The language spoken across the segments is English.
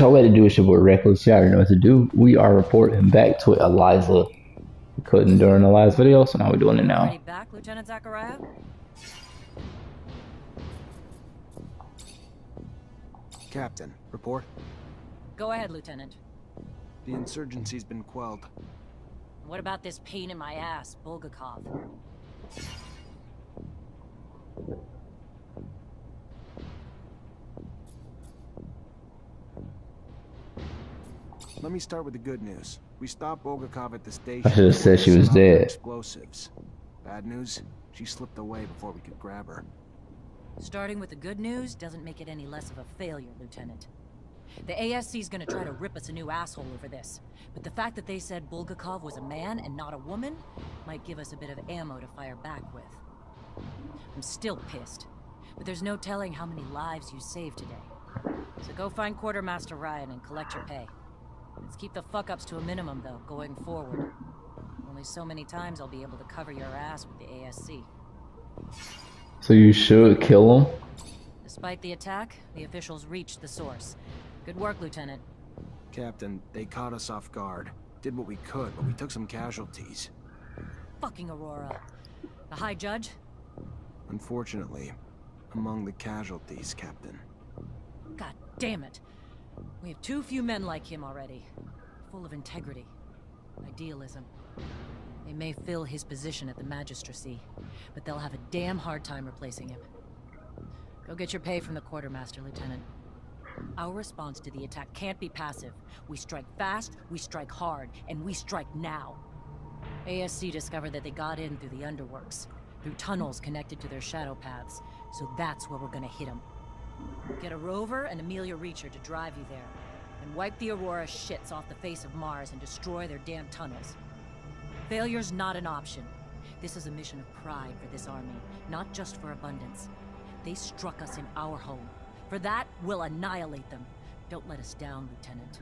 All we had to do is your boy Reckless. You already know what to do. We are reporting back to Eliza. We couldn't during the last video, so now we're doing it now. Already back, Lieutenant Zachariah? Captain, report. Go ahead, Lieutenant. The insurgency's been quelled. What about this pain in my ass, Bulgakov? Let me start with the good news. We stopped Bulgakov at the station. I should have said she was Set off her dead. Explosives. Bad news? She slipped away before we could grab her. Starting with the good news doesn't make it any less of a failure, Lieutenant. The ASC's gonna try to rip us a new asshole over this, but the fact that they said Bulgakov was a man and not a woman might give us a bit of ammo to fire back with. I'm still pissed, but there's no telling how many lives you saved today. So go find Quartermaster Ryan and collect your pay. Let's keep the fuck-ups to a minimum, though, going forward. Only so many times I'll be able to cover your ass with the ASC. So you should kill him? Despite the attack, the officials reached the source. Good work, Lieutenant. Captain, they caught us off guard. Did what we could, but we took some casualties. Fucking Aurora. The High Judge? Unfortunately, among the casualties, Captain. God damn it. We have too few men like him already. Full of integrity. Idealism. They may fill his position at the magistracy, but they'll have a damn hard time replacing him. Go get your pay from the quartermaster, Lieutenant. Our response to the attack can't be passive. We strike fast, we strike hard, and we strike now. ASC discovered that they got in through the underworks, through tunnels connected to their shadow paths, so that's where we're gonna hit them. Get a rover and Amelia Reacher to drive you there, and wipe the Aurora shits off the face of Mars and destroy their damn tunnels. Failure's not an option. This is a mission of pride for this army, not just for abundance. They struck us in our home. For that, we'll annihilate them. Don't let us down, Lieutenant.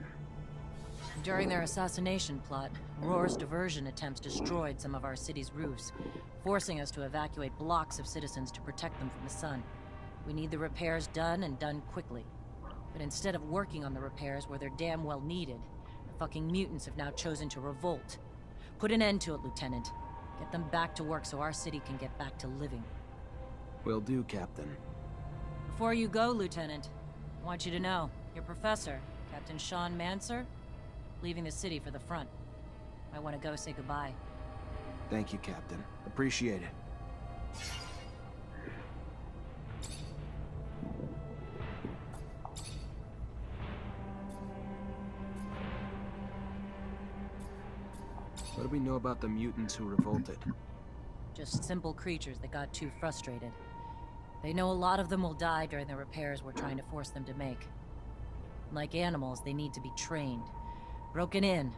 During their assassination plot, Aurora's diversion attempts destroyed some of our city's roofs, forcing us to evacuate blocks of citizens to protect them from the sun. We need the repairs done, and done quickly. But instead of working on the repairs where they're damn well needed, the fucking mutants have now chosen to revolt. Put an end to it, Lieutenant. Get them back to work so our city can get back to living. Will do, Captain. Before you go, Lieutenant, I want you to know, your professor, Captain Technomancer, leaving the city for the front. I want to go say goodbye. Thank you, Captain. Appreciate it. What do we know about the mutants who revolted? Just simple creatures that got too frustrated. They know a lot of them will die during the repairs we're trying to force them to make. Like animals, they need to be trained. Broken in.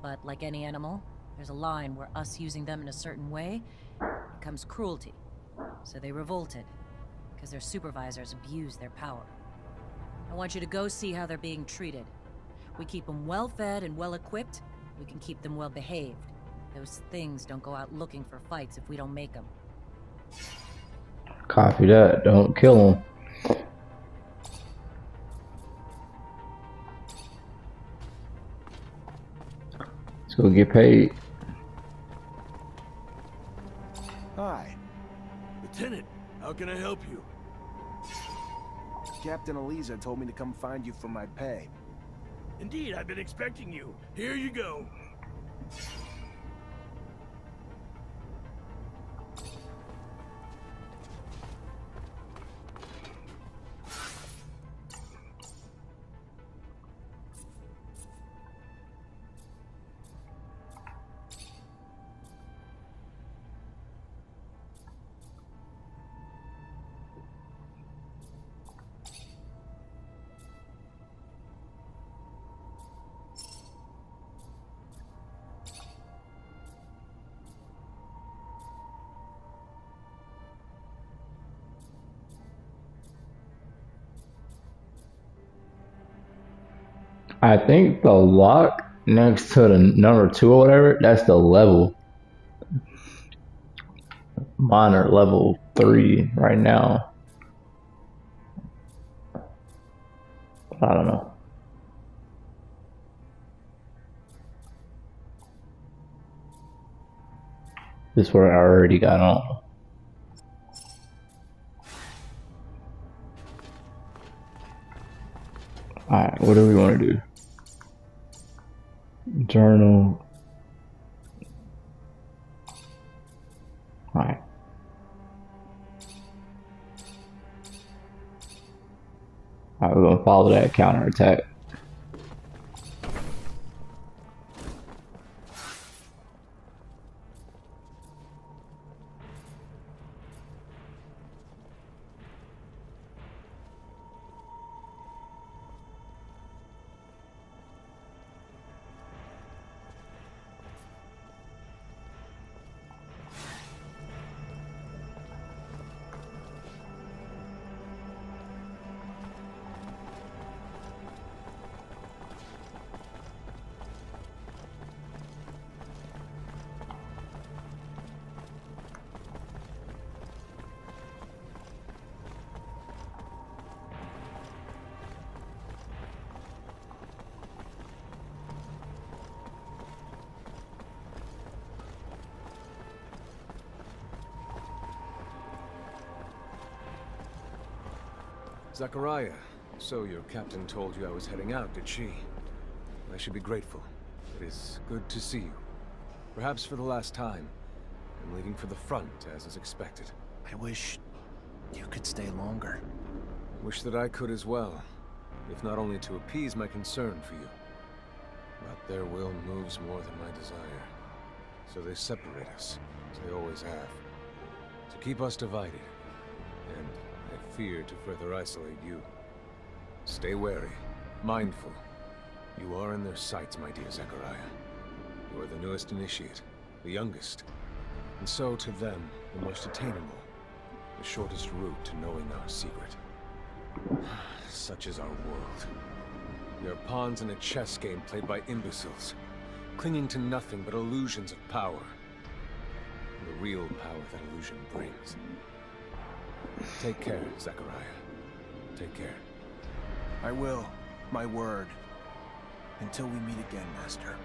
But like any animal, there's a line where us using them in a certain way becomes cruelty. So they revolted, because their supervisors abused their power. I want you to go see how they're being treated. We keep them well-fed and well-equipped, we can keep them well-behaved. Those things don't go out looking for fights if we don't make them. Copy that. Don't kill him. Let's go get paid. Hi. Lieutenant, how can I help you? Captain Eliza told me to come find you for my pay. Indeed, I've been expecting you. Here you go. I think the lock next to the number 2 or whatever, that's the level. Mine are level 3 right now. I don't know. This is where I already got on. Alright, what do we want to do? Journal. Alright. Alright, we're gonna follow that counterattack. Zachariah, so your captain told you I was heading out, did she? I should be grateful. It is good to see you. Perhaps for the last time. I'm leaving for the front, as is expected. I wish you could stay longer. Wish that I could as well, if not only to appease my concern for you. But their will moves more than my desire. So they separate us, as they always have. To keep us divided. And I fear to further isolate you. Stay wary, mindful. You are in their sights, my dear Zachariah. You are the newest initiate, the youngest. And so, to them, the most attainable. The shortest route to knowing our secret. Such is our world. We are pawns in a chess game played by imbeciles, clinging to nothing but illusions of power. And the real power that illusion brings. Take care, Zachariah. Take care. I will. My word. Until we meet again, Master.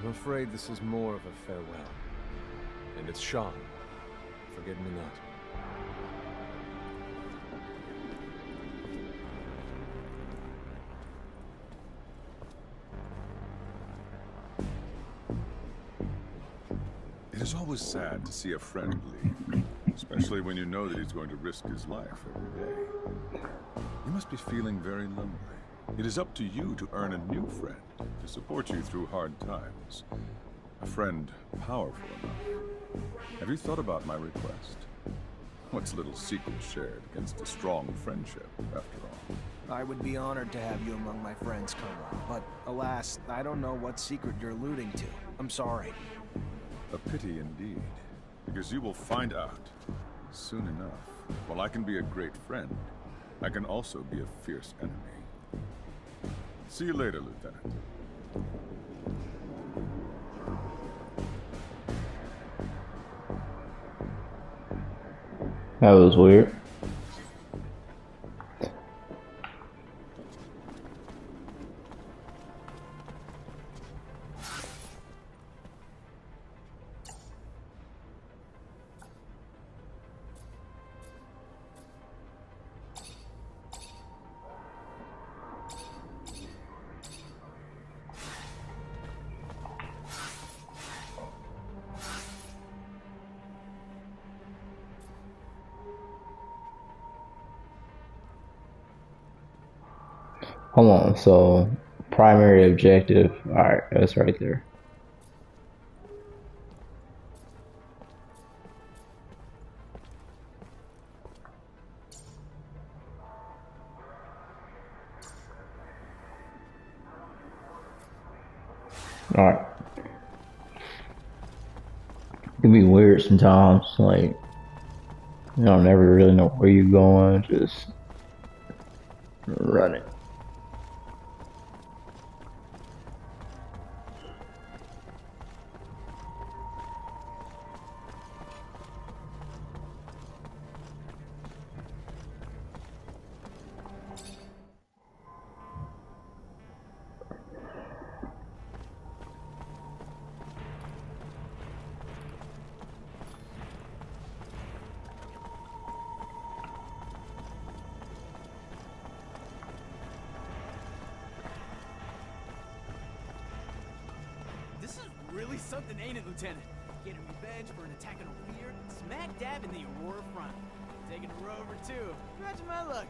I'm afraid this is more of a farewell. And it's Sean. Forget me not. It is always sad to see a friend leave, especially when you know that he's going to risk his life every day. You must be feeling very lonely. It is up to you to earn a new friend to support you through hard times. A friend powerful enough. Have you thought about my request? What's little secret shared against a strong friendship, after all? I would be honored to have you among my friends, Colonel. But alas, I don't know what secret you're alluding to. I'm sorry. A pity indeed, because you will find out soon enough. While I can be a great friend, I can also be a fierce enemy. See you later, Lieutenant. That was weird. Hold on, so primary objective. Alright, that's right there. Alright. It can be weird sometimes, like you don't never really know where you're going, just run it. something, ain't it, Lieutenant? Getting revenge for an attack on Ophir, smack dab in the Aurora front. Taking a rover, too. Imagine my luck.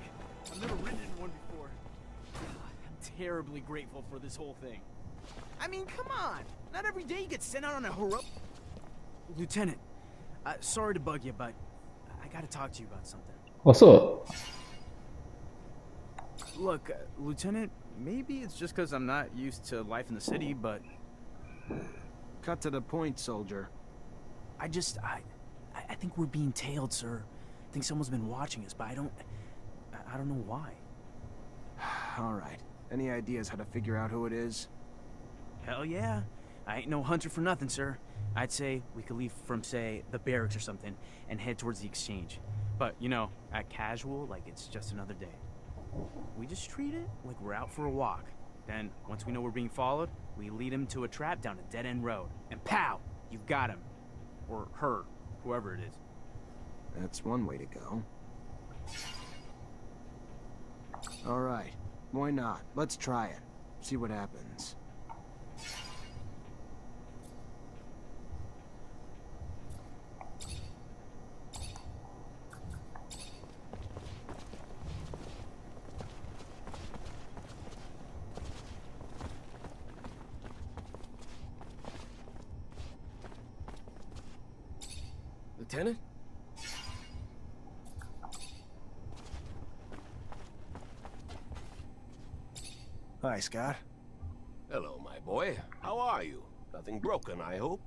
I've never ridden in one before. I'm terribly grateful for this whole thing. I mean, come on. Not every day you get sent out on a hero... Lieutenant, sorry to bug you, but I gotta talk to you about something. What's up? Look, Lieutenant, maybe it's just because I'm not used to life in the city, but... Cut to the point, soldier. I think we're being tailed, sir. I think someone's been watching us, but I don't know why. All right. Any ideas how to figure out who it is? Hell yeah. I ain't no hunter for nothing, sir. I'd say we could leave from, say, the barracks or something and head towards the exchange. But, you know, act casual like it's just another day. We just treat it like we're out for a walk. Then, once we know we're being followed, we lead him to a trap down a dead-end road. And pow! You've got him. Or her. Whoever it is. That's one way to go. All right. Why not? Let's try it. See what happens. Lieutenant? Hi, Scott. Hello, my boy. How are you? Nothing broken, I hope?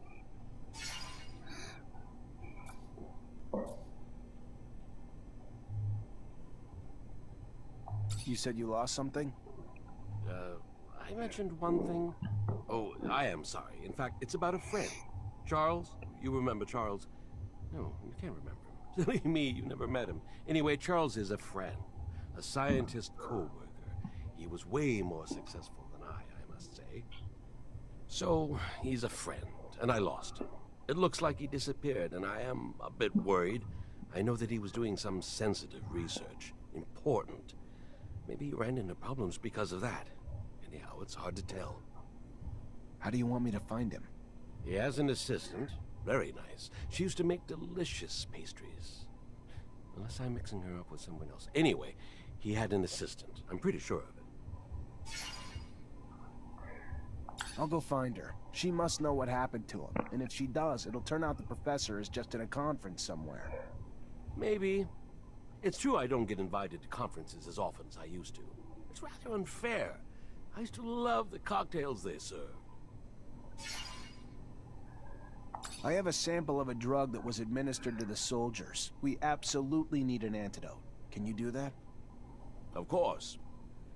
You said you lost something? I mentioned one thing. Oh, I am sorry. In fact, it's about a friend. Charles? You remember Charles? No, you can't remember him. Silly me, you never met him. Anyway, Charles is a friend. A scientist co-worker. He was way more successful than I must say. So, he's a friend, and I lost him. It looks like he disappeared, and I am a bit worried. I know that he was doing some sensitive research. Important. Maybe he ran into problems because of that. Anyhow, it's hard to tell. How do you want me to find him? He has an assistant. Very nice. She used to make delicious pastries. Unless I'm mixing her up with someone else. Anyway, he had an assistant. I'm pretty sure of it. I'll go find her. She must know what happened to him. And if she does, it'll turn out the professor is just at a conference somewhere. Maybe. It's true I don't get invited to conferences as often as I used to. It's rather unfair. I used to love the cocktails they served. I have a sample of a drug that was administered to the soldiers. We absolutely need an antidote. Can you do that? Of course.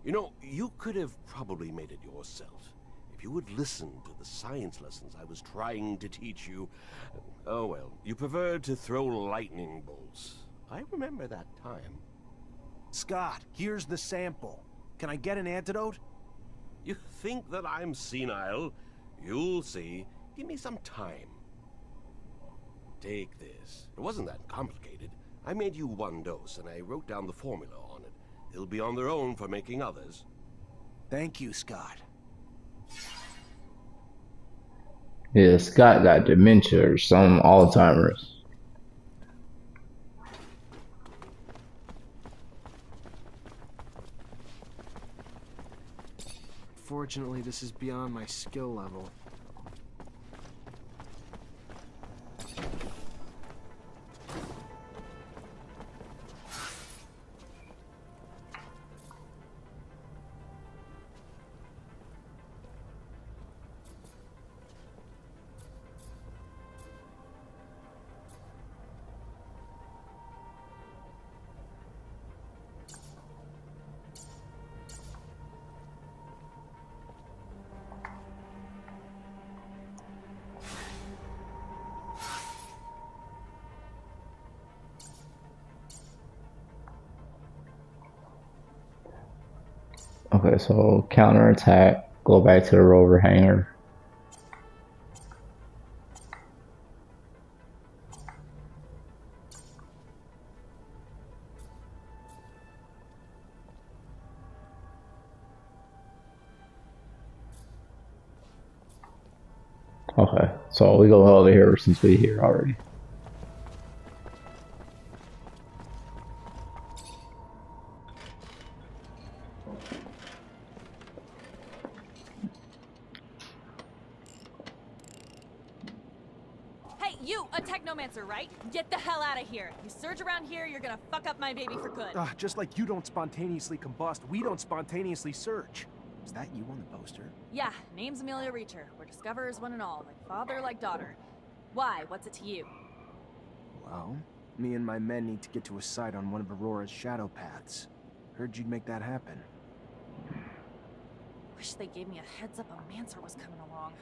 You know, you could have probably made it yourself. If you would listen to the science lessons I was trying to teach you. Oh well, you preferred to throw lightning bolts. I remember that time. Scott, here's the sample. Can I get an antidote? You think that I'm senile? You'll see. Give me some time. Take this. It wasn't that complicated. I made you one dose, and I wrote down the formula on it. They'll be on their own for making others. Thank you, Scott. Yeah, Scott got dementia or some Alzheimer's. Fortunately, this is beyond my skill level. Okay, so counterattack, go back to the rover hangar. Okay, so we go over here since we're here already. Hey, you, a Technomancer, right? Get the hell out of here. You surge around here, you're gonna fuck up my baby for good. Just like you don't spontaneously combust, we don't spontaneously search. Is that you on the poster? Yeah, name's Amelia Reacher. We're discoverers one and all, like father, like daughter. Why? What's it to you? Well, me and my men need to get to a site on one of Aurora's shadow paths. Heard you'd make that happen. Wish they gave me a heads up a Mancer was coming along.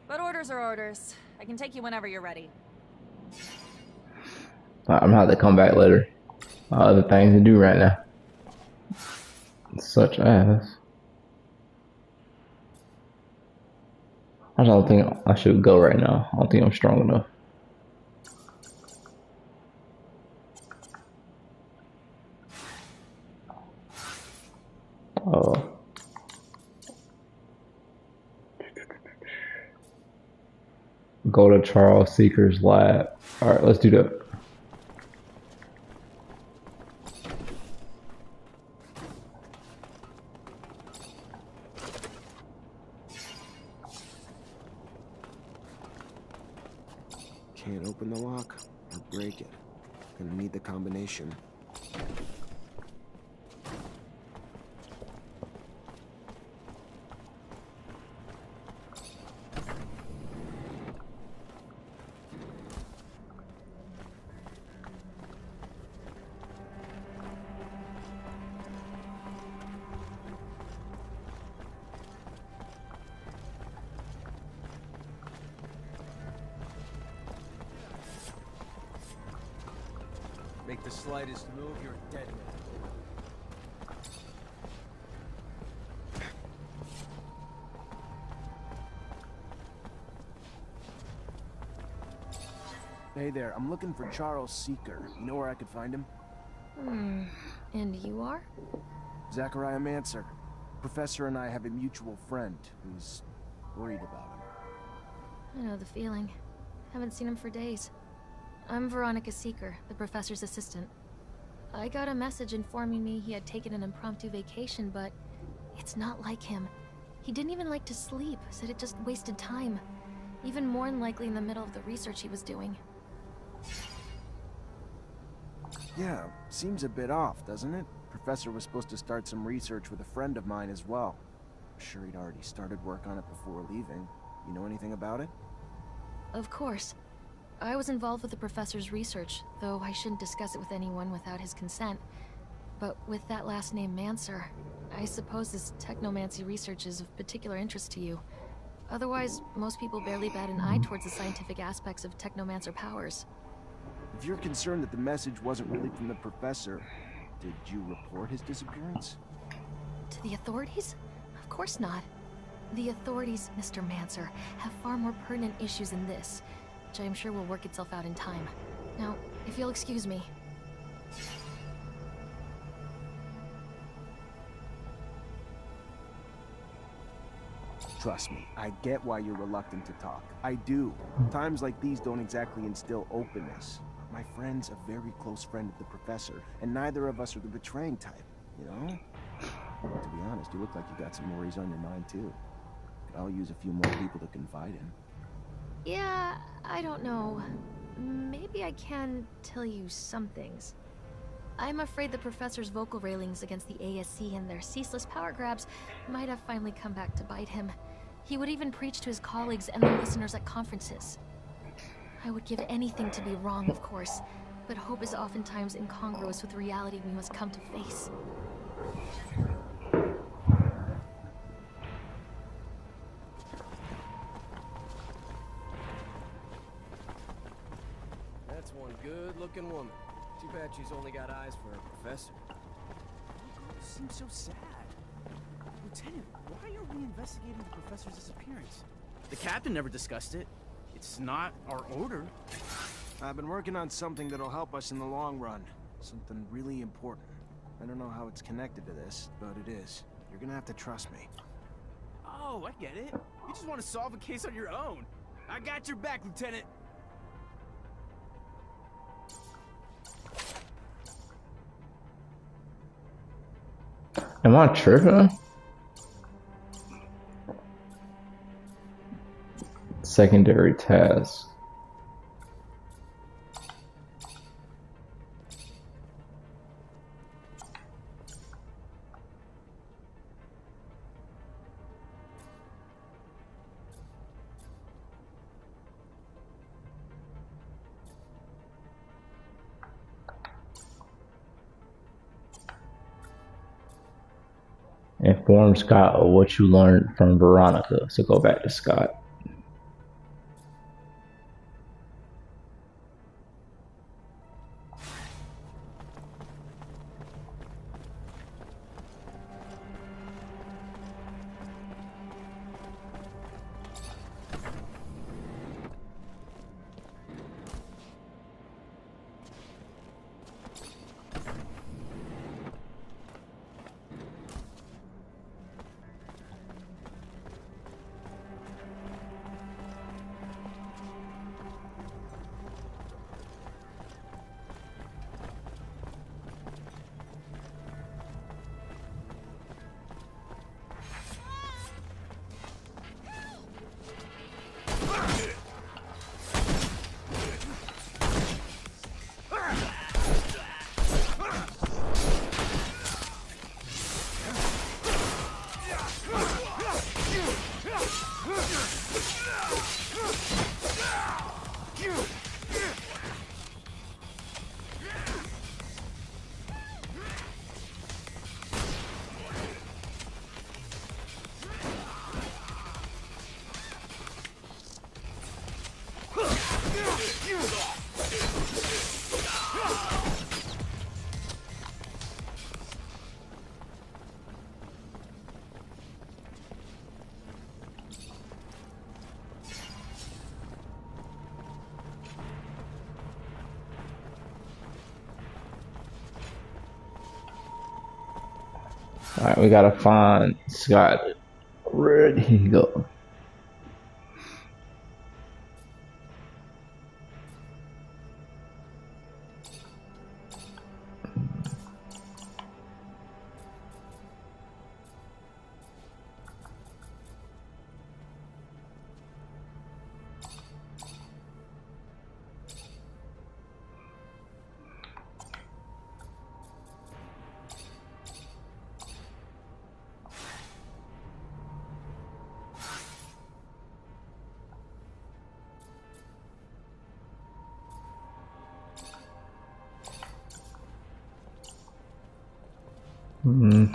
But orders are orders. I can take you whenever you're ready. I'm gonna have to come back later. Other things to do right now. Such ass. I don't think I should go right now. I don't think I'm strong enough. Oh. Go to Charles Seeker's lab. Alright, let's do that. Can't open the lock or break it. Gonna need the combination. Make the slightest move, you're a dead man. Hey there, I'm looking for Charles Seeker. You know where I could find him? And you are? Zachariah Mancer. Professor and I have a mutual friend who's worried about him. I know the feeling. Haven't seen him for days. I'm Veronica Seeker, the professor's assistant. I got a message informing me he had taken an impromptu vacation, but it's not like him. He didn't even like to sleep, said it just wasted time. Even more than likely in the middle of the research he was doing. Yeah, seems a bit off, doesn't it? Professor was supposed to start some research with a friend of mine as well. I'm sure he'd already started work on it before leaving. You know anything about it? Of course. I was involved with the professor's research, though I shouldn't discuss it with anyone without his consent. But with that last name Mancer, I suppose this technomancy research is of particular interest to you. Otherwise, most people barely bat an eye towards the scientific aspects of technomancer powers. If you're concerned that the message wasn't really from the professor, did you report his disappearance? To the authorities? Of course not. The authorities, Mr. Mancer, have far more pertinent issues than this, which I am sure will work itself out in time. Now, if you'll excuse me. Trust me, I get why you're reluctant to talk. I do. Times like these don't exactly instill openness. My friend's a very close friend of the professor, and neither of us are the betraying type, you know? To be honest, you look like you got some worries on your mind, too. I'll use a few more people to confide in. Yeah, I don't know. Maybe I can tell you some things. I'm afraid the professor's vocal railings against the ASC and their ceaseless power grabs might have finally come back to bite him. He would even preach to his colleagues and their listeners at conferences. I would give anything to be wrong, of course, but hope is oftentimes incongruous with the reality we must come to face. That's one good-looking woman. Too bad she's only got eyes for a professor. You seem so sad. Lieutenant, why are we investigating the professor's disappearance? The captain never discussed it. It's not our order. I've been working on something that'll help us in the long run. Something really important. I don't know how it's connected to this, but it is. You're gonna have to trust me. Oh, I get it. You just want to solve a case on your own. I got your back, Lieutenant. Am I tripping? Secondary task. Inform Scott of what you learned from Veronica. So go back to Scott. Alright, we gotta find Scott. Where'd he go? Hmm.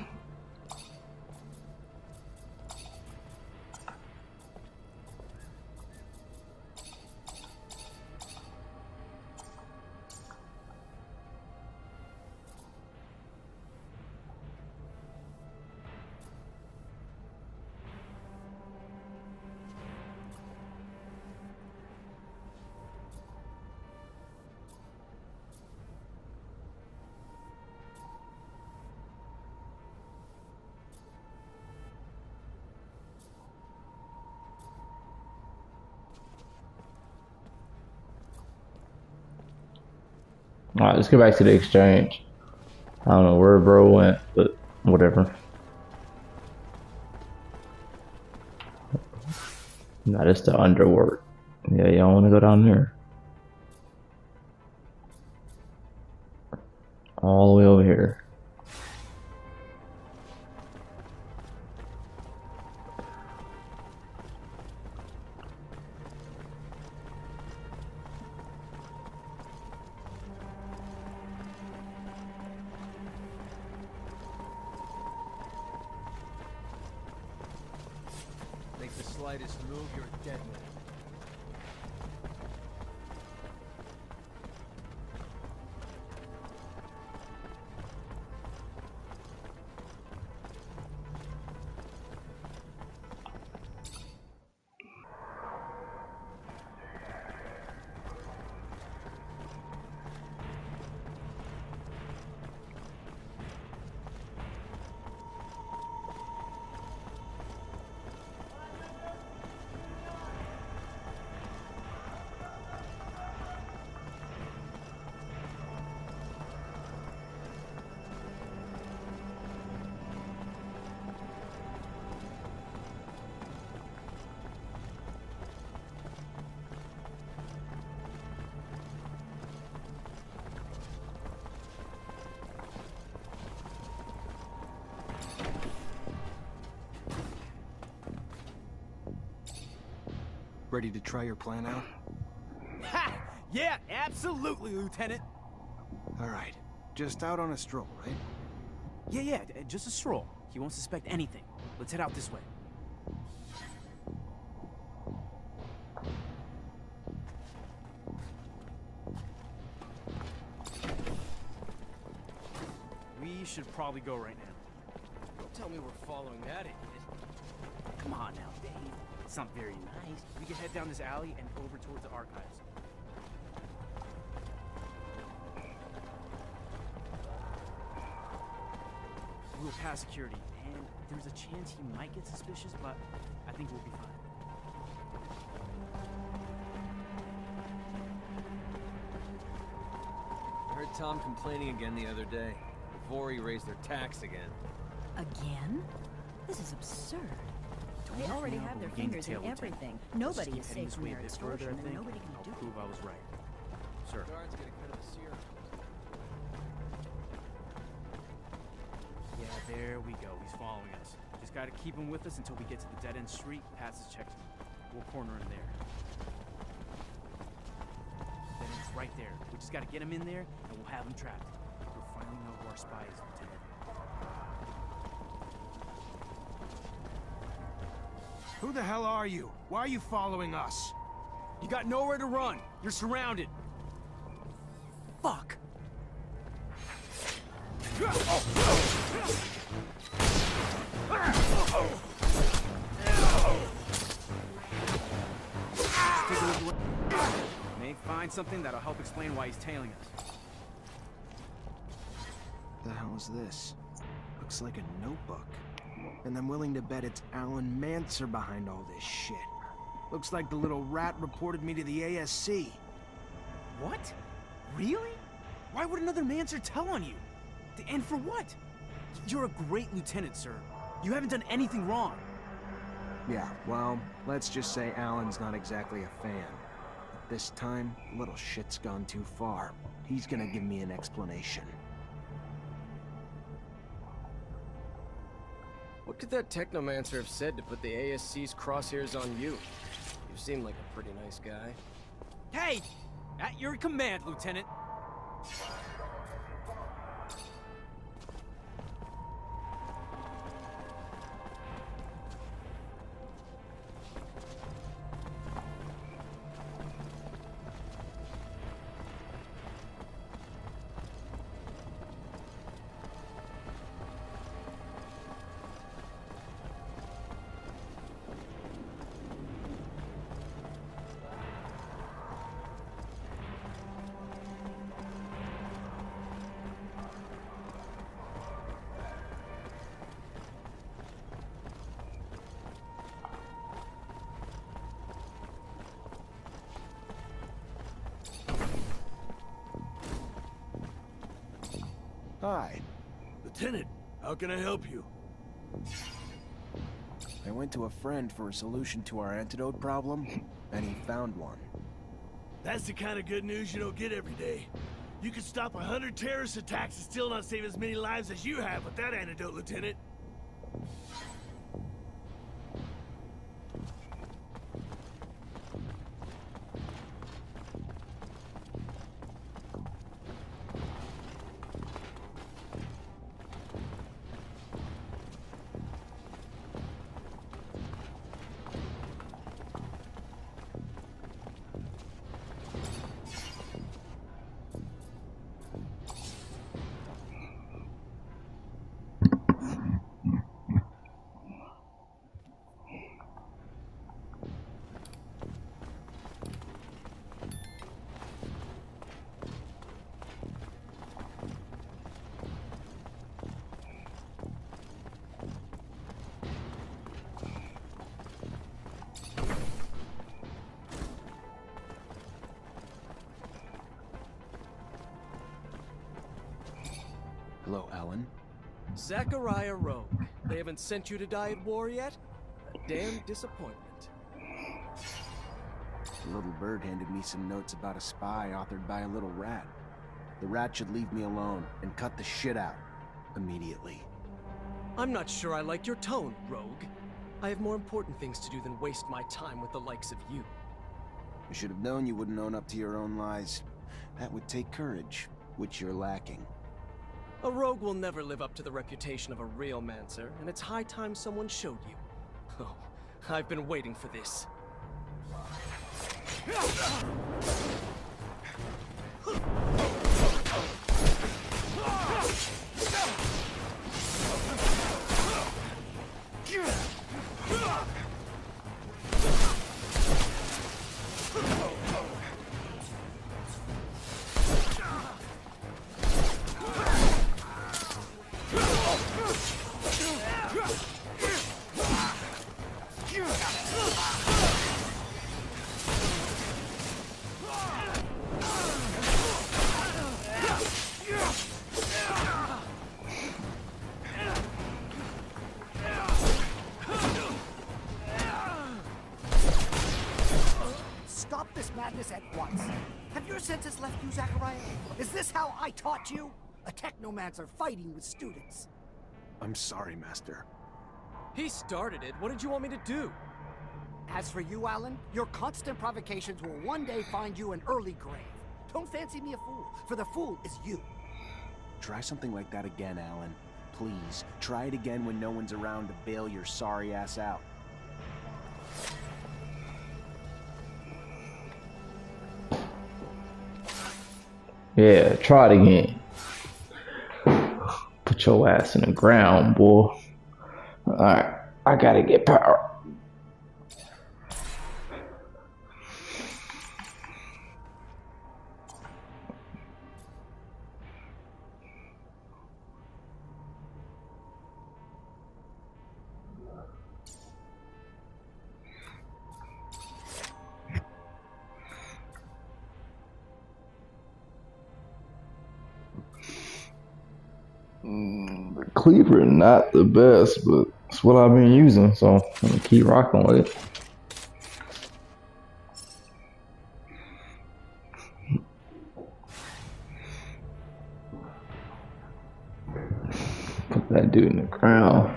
Alright, let's go back to the exchange. I don't know where bro went, but whatever. No, that's the underworld. Yeah, y'all wanna go down there. All the way over here. Make the slightest move, you're dead man. Ready to try your plan out? Ha! Yeah, absolutely, Lieutenant. All right. Just out on a stroll, right? Yeah, just a stroll. He won't suspect anything. Let's head out this way. We should probably go right now. Don't tell me we're following that idiot. Come on now, Dave. It's not very nice. We can head down this alley and over towards the archives. We'll pass security, and there's a chance he might get suspicious, but I think we'll be fine. I heard Tom complaining again the other day. Before he raised their tax again. Again? This is absurd. They already Yeah, have but their we gained fingers in detail, Lieutenant. everything. Let's Nobody keep is heading safe this from way a their bit further, extortion, I and think. nobody can I'll do prove I was right. Sir. Guards getting kind of a seer. Yeah, there we go. He's following us. Just gotta keep him with us until we get to the dead-end street past his checksum. We'll corner him there. Then it's right there. We just gotta get him in there, and we'll have him trapped. We'll finally know who our spy is, Lieutenant. Who the hell are you? Why are you following us? You got nowhere to run. You're surrounded. Fuck. May find something that'll help explain why he's tailing us. The hell is this? Looks like a notebook. And I'm willing to bet it's Alan Mancer behind all this shit. Looks like the little rat reported me to the ASC. What? Really? Why would another Mancer tell on you? And for what? You're a great lieutenant, sir. You haven't done anything wrong. Yeah, well, let's just say Alan's not exactly a fan. But this time, little shit's gone too far. He's gonna give me an explanation. What could that Technomancer have said to put the ASC's crosshairs on you? You seem like a pretty nice guy. Hey! At your command, Lieutenant. Hi. Lieutenant, how can I help you? I went to a friend for a solution to our antidote problem, and he found one. That's the kind of good news you don't get every day. You could stop 100 terrorist attacks and still not save as many lives as you have with that antidote, Lieutenant. Hello, Alan. Zachariah Rogue. They haven't sent you to die at war yet? A damn disappointment. The little bird handed me some notes about a spy authored by a little rat. The rat should leave me alone and cut the shit out. Immediately. I'm not sure I like your tone, Rogue. I have more important things to do than waste my time with the likes of you. You should have known you wouldn't own up to your own lies. That would take courage, which you're lacking. A rogue will never live up to the reputation of a real Mancer, and it's high time someone showed you. Oh, I've been waiting for this. Stop this madness at once. Have your senses left you, Zachariah? Is this how I taught you? A Technomancer fighting with students. I'm sorry, Master. He started it. What did you want me to do? As for you, Alan, your constant provocations will one day find you an early grave. Don't fancy me a fool, for the fool is you. Try something like that again, Alan. Please, try it again when no one's around to bail your sorry ass out. Yeah, try it again. Put your ass in the ground, boy. Alright, I gotta get power. The cleaver, not the best, but it's what I've been using, so I'm gonna keep rocking with it. Put that dude in the ground.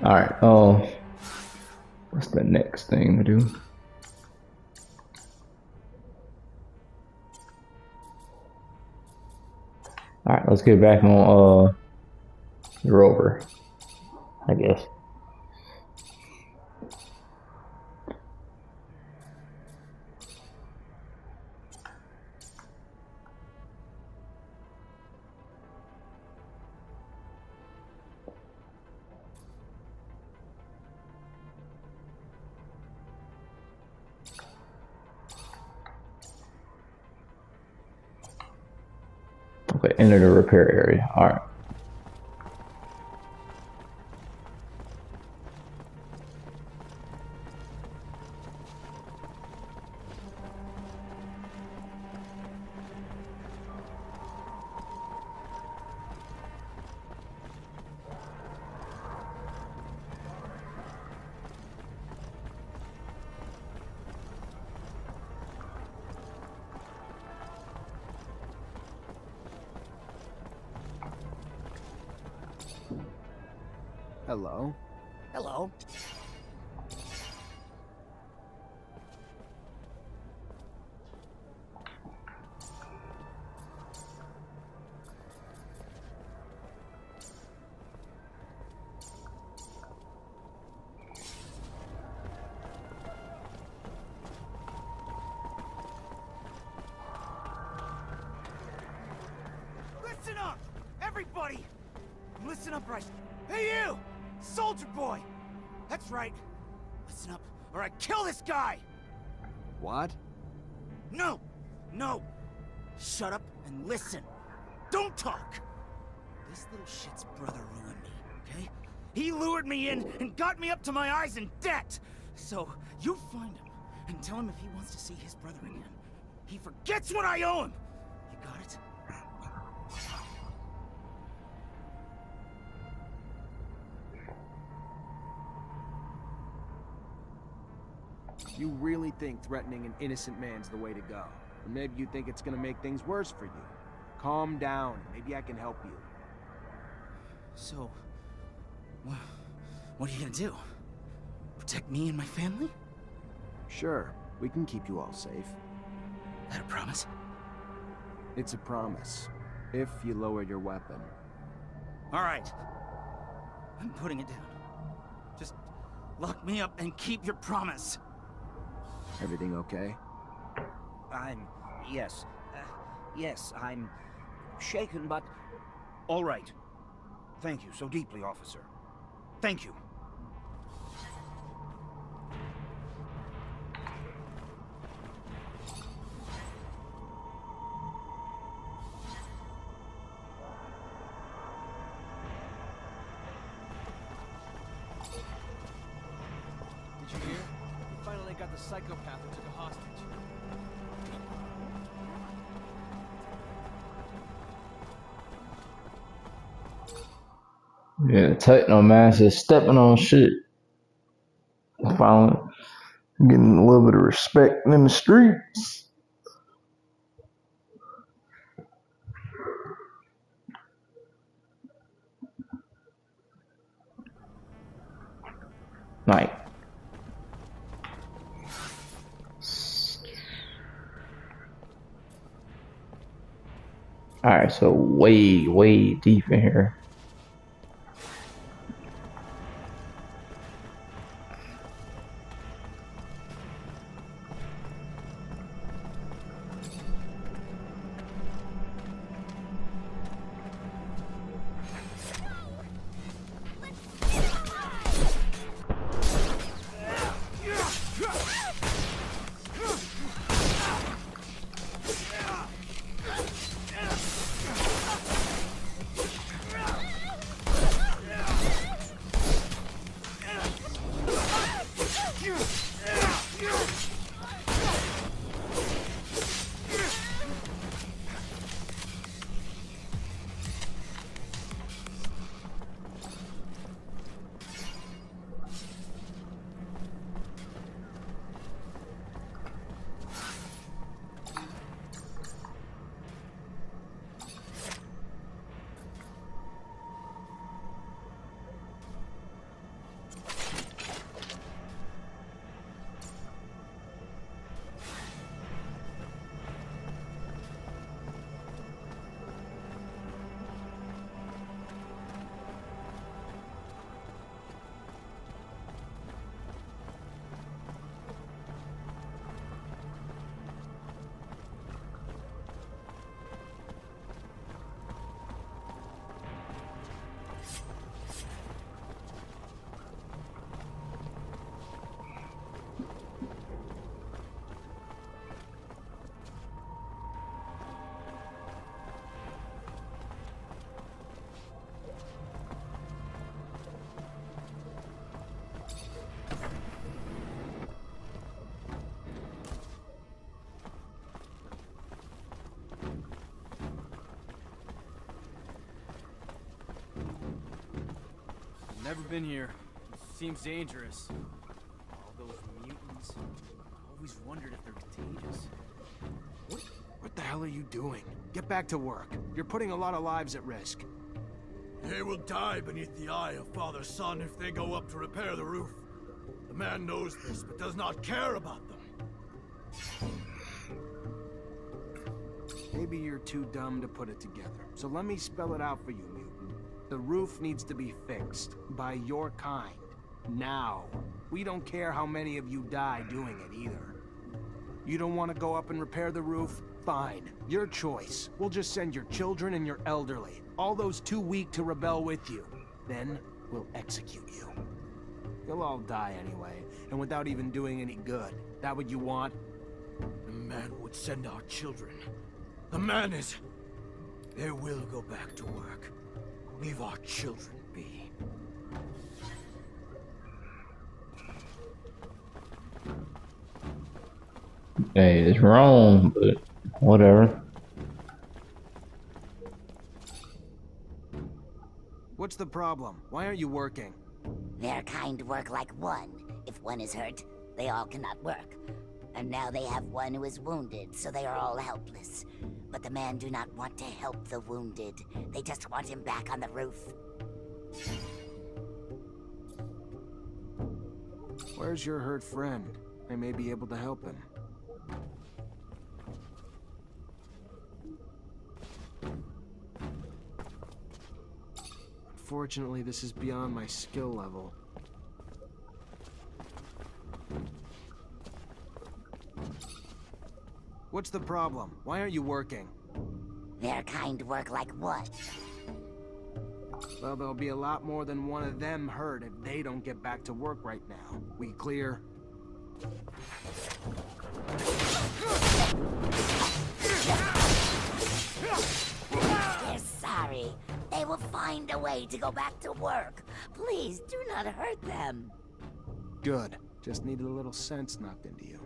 Alright, what's the next thing to do? Alright, let's get back on the rover, I guess. Okay, enter the repair area. Alright. Hello? Hello. Listen up! Everybody! Listen up, right? Hey, you! Soldier boy! That's right. Listen up, or I kill this guy! What? No! No! Shut up and listen. Don't talk! This little shit's brother ruined me, okay? He lured me in and got me up to my eyes in debt! So, you find him and tell him if he wants to see his brother again, he forgets what I owe him! You got it? You really think threatening an innocent man's the way to go? Or maybe you think it's gonna make things worse for you. Calm down. Maybe I can help you. So, what are you gonna do? Protect me and my family? Sure, we can keep you all safe. That a promise? It's a promise. If you lower your weapon. All right. I'm putting it down. Just lock me up and keep your promise. Everything okay? Yes. Yes, I'm shaken, but all right. Thank you so deeply, officer. Thank you. Did you hear? We finally got the psychopath who took a hostage. Yeah, Technomancer stepping on shit. Finally getting a little bit of respect in the streets. Like, alright, so way deep in here. Never been here. It seems dangerous. All those mutants. I always wondered if they're contagious. What the hell are you doing? Get back to work. You're putting a lot of lives at risk. They will die beneath the eye of Father Son if they go up to repair the roof. The man knows this, but does not care about them. Maybe you're too dumb to put it together. So let me spell it out for you, mutant. The roof needs to be fixed. By your kind. Now. We don't care how many of you die doing it either. You don't want to go up and repair the roof? Fine. Your choice. We'll just send your children and your elderly. All those too weak to rebel with you. Then, we'll execute you. You'll all die anyway, and without even doing any good. That what you want? The man would send our children. The man is... They will go back to work. Leave our children be. Hey, it's wrong, but whatever. What's the problem? Why aren't you working? Their kind work like one. If one is hurt, they all cannot work. And now they have one who is wounded, so they are all helpless. But the man do not want to help the wounded. They just want him back on the roof. Where's your hurt friend? I may be able to help him. Unfortunately, this is beyond my skill level. What's the problem? Why aren't you working? Their kind work like what? Well, there'll be a lot more than one of them hurt if they don't get back to work right now. We clear? They're sorry. They will find a way to go back to work. Please do not hurt them. Good. Just needed a little sense knocked into you.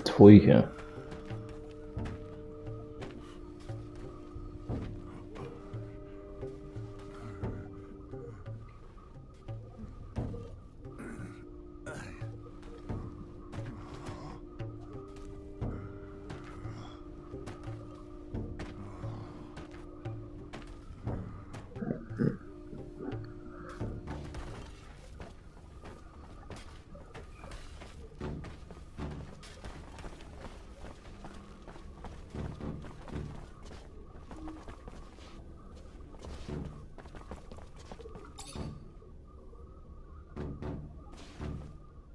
Tweaking.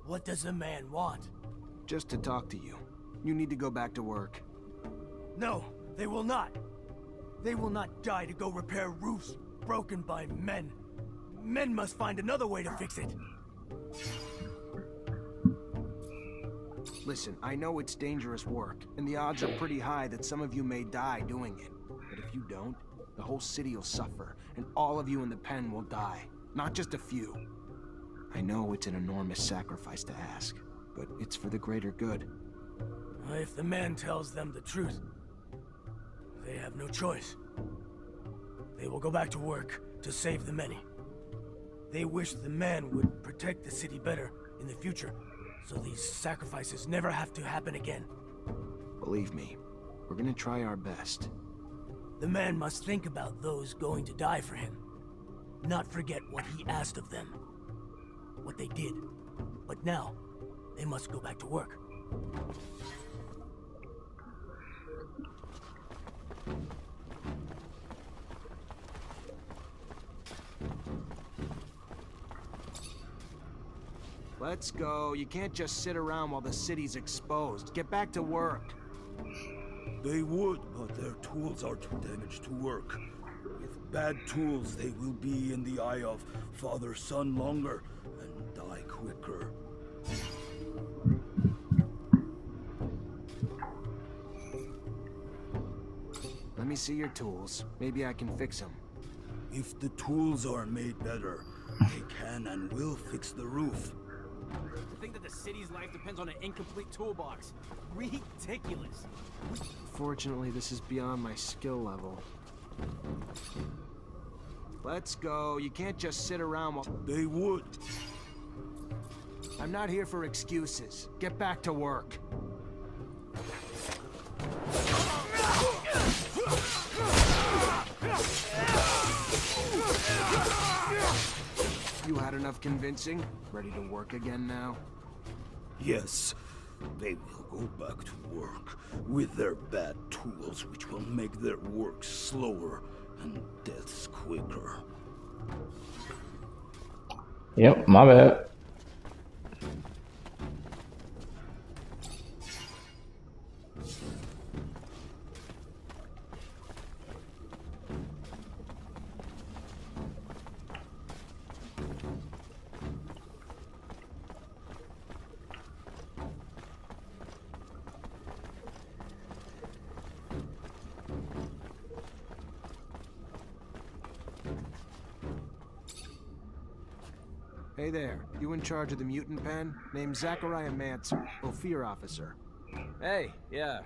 What does the man want? Just to talk to you. You need to go back to work. No, they will not. They will not die to go repair roofs broken by men. Men must find another way to fix it. Listen, I know it's dangerous work, and the odds are pretty high that some of you may die doing it. But if you don't, the whole city will suffer, and all of you in the pen will die. Not just a few. I know it's an enormous sacrifice to ask, but it's for the greater good. If the man tells them the truth, they have no choice. They will go back to work to save the many. They wish the man would protect the city better in the future, so these sacrifices never have to happen again. Believe me, we're gonna try our best. The man must think about those going to die for him, not forget what he asked of them. What they did. But now, they must go back to work. Let's go. You can't just sit around while the city's exposed. Get back to work. They would, but their tools are too damaged to work. With bad tools, they will be in the eye of father-son longer and die quicker. Let me see your tools. Maybe I can fix them. If the tools are made better, they can and will fix the roof. To think that the city's life depends on an incomplete toolbox. Ridiculous. Fortunately, this is beyond my skill level. Let's go. You can't just sit around while... They would. I'm not here for excuses. Get back to work. You had enough convincing? Ready to work again now? Yes, they will go back to work with their bad tools, which will make their work slower and deaths quicker. Yep, my bad. Hey there, you in charge of the mutant pen? Name's Technomancer, Ophir officer. Hey, yeah.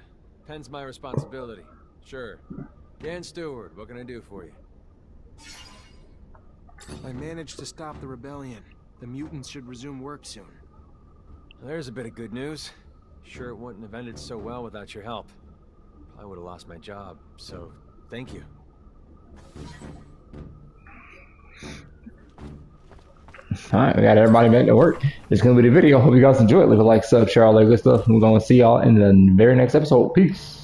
Pen's my responsibility. Sure. Dan Stewart, what can I do for you? I managed to stop the rebellion. The mutants should resume work soon. There's a bit of good news. Sure it wouldn't have ended so well without your help. Probably would have lost my job, so Thank you. Alright, we got everybody back to work. It's gonna be the video. Hope you guys enjoyed. Leave a like, sub, share, all that good stuff. We're gonna see y'all in the very next episode. Peace.